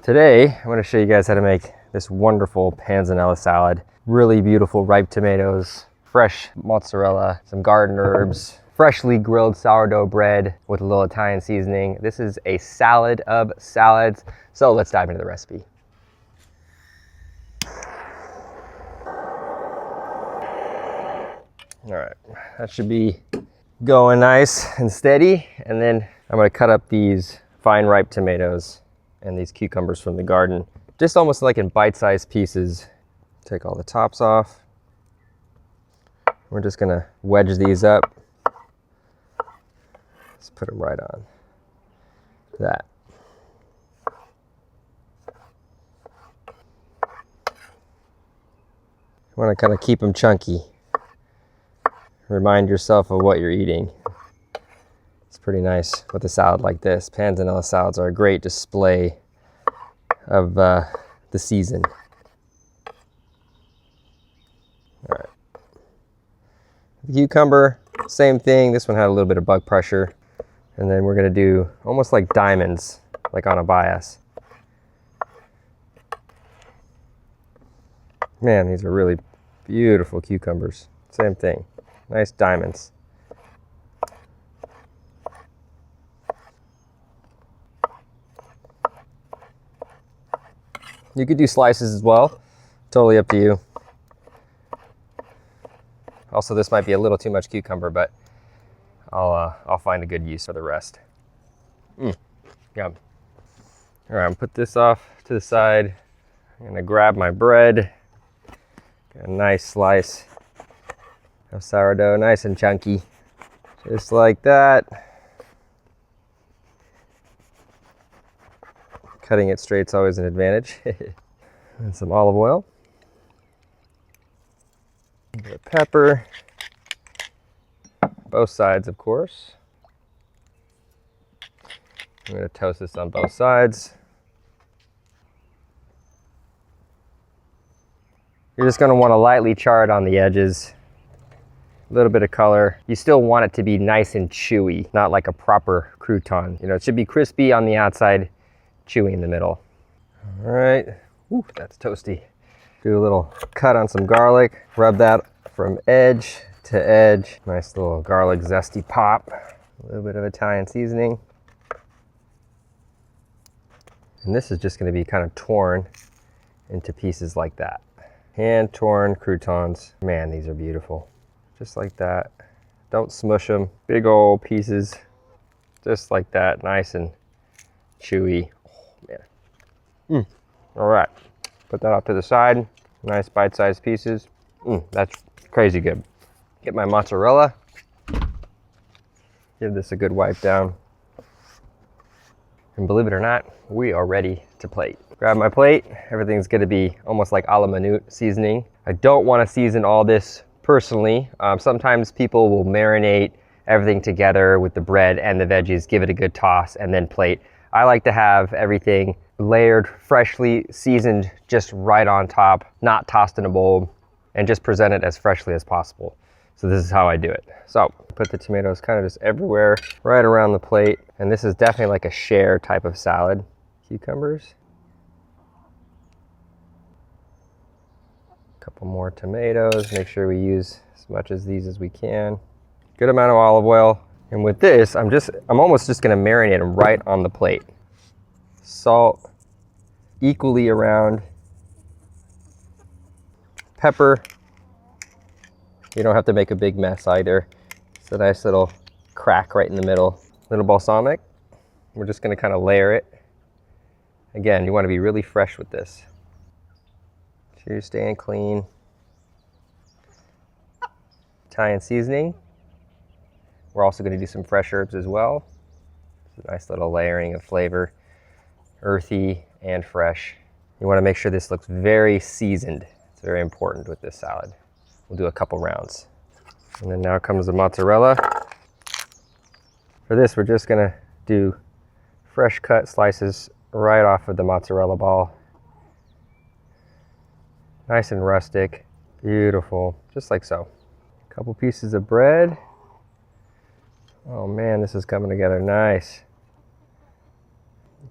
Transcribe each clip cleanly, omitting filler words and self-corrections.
Today, I'm going to show you guys how to make this wonderful panzanella salad. Really beautiful ripe tomatoes, fresh mozzarella, some garden herbs, freshly grilled sourdough bread with a little Italian seasoning. This is a salad of salads. So let's dive into the recipe. All right, that should be going nice and steady. And then I'm going to cut up these fine ripe tomatoes and these cucumbers from the garden, just almost like in bite-sized pieces. Take all the tops off. We're just gonna wedge these up. Let's put them right on that. You wanna kind of keep them chunky. Remind yourself of what you're eating. It's pretty nice with a salad like this. Panzanella salads are a great display of the season. All right. The cucumber, same thing. This one had a little bit of bug pressure. And then we're gonna do almost like diamonds, like on a bias. Man, these are really beautiful cucumbers. Same thing, nice diamonds. You could do slices as well, totally up to you. Also, this might be a little too much cucumber, but I'll find a good use for the rest. Yum. All right, I'm gonna put this off to the side. I'm gonna grab my bread. Got a nice slice of sourdough, nice and chunky, just like that. Cutting it straight is always an advantage. And some olive oil. A bit of pepper. Both sides, of course. I'm going to toast this on both sides. You're just going to want to lightly char it on the edges. A little bit of color. You still want it to be nice and chewy, not like a proper crouton. You know, it should be crispy on the outside, chewy in the middle. All right, ooh, that's toasty. Do a little cut on some garlic, rub that from edge to edge. Nice little garlic zesty pop. A little bit of Italian seasoning. And this is just gonna be kind of torn into pieces like that. Hand torn croutons. Man, these are beautiful. Just like that. Don't smush them. Big old pieces, just like that, nice and chewy. Man. All right, put that off to the side. Nice bite-sized pieces. That's crazy good. Get my mozzarella. Give this a good wipe down. And believe it or not, we are ready to plate. Grab my plate. Everything's gonna be almost like a la minute seasoning. I don't wanna season all this personally. Sometimes people will marinate everything together with the bread and the veggies, give it a good toss, and then plate. I like to have everything layered, freshly seasoned, just right on top, not tossed in a bowl, and just present it as freshly as possible. So this is how I do it. So put the tomatoes kind of just everywhere, right around the plate. And this is definitely like a share type of salad. Cucumbers. A couple more tomatoes. Make sure we use as much of these as we can. Good amount of olive oil. And with this, I'm almost just gonna marinate them right on the plate. Salt equally around. Pepper. You don't have to make a big mess either. It's a nice little crack right in the middle. Little balsamic. We're just gonna kind of layer it. Again, you wanna be really fresh with this. So you're staying clean. Italian seasoning. We're also going to do some fresh herbs as well. It's a nice little layering of flavor, earthy and fresh. You want to make sure this looks very seasoned. It's very important with this salad. We'll do a couple rounds. And then now comes the mozzarella. For this, we're just going to do fresh cut slices right off of the mozzarella ball. Nice and rustic, beautiful, just like so. A couple pieces of bread. Oh man, this is coming together nice.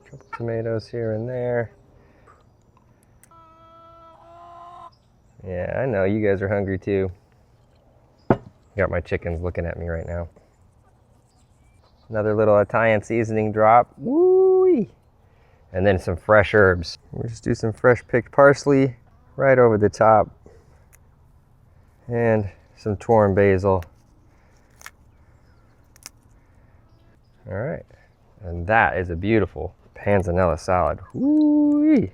A couple tomatoes here and there. Yeah, I know, you guys are hungry too. Got my chickens looking at me right now. Another little Italian seasoning drop. Woo-wee. And then some fresh herbs. We'll just do some fresh picked parsley right over the top. And some torn basil. All right. And that is a beautiful panzanella salad. Woo-wee.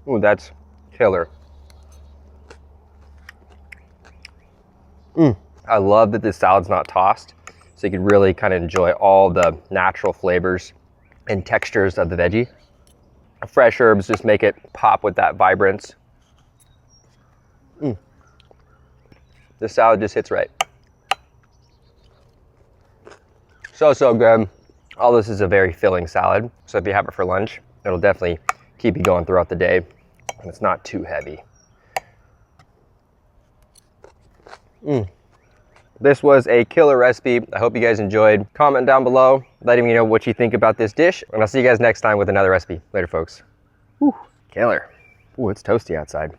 Ooh, that's killer. I love that this salad's not tossed, so you can really kind of enjoy all the natural flavors and textures of the veggie. Fresh herbs just make it pop with that vibrance. This salad just hits right. So good. All this is a very filling salad, so if you have it for lunch, it'll definitely keep you going throughout the day, and it's not too heavy. This was a killer recipe. I hope you guys enjoyed. Comment down below, letting me know what you think about this dish, and I'll see you guys next time with another recipe. Later, folks. Whew, killer. Ooh, it's toasty outside.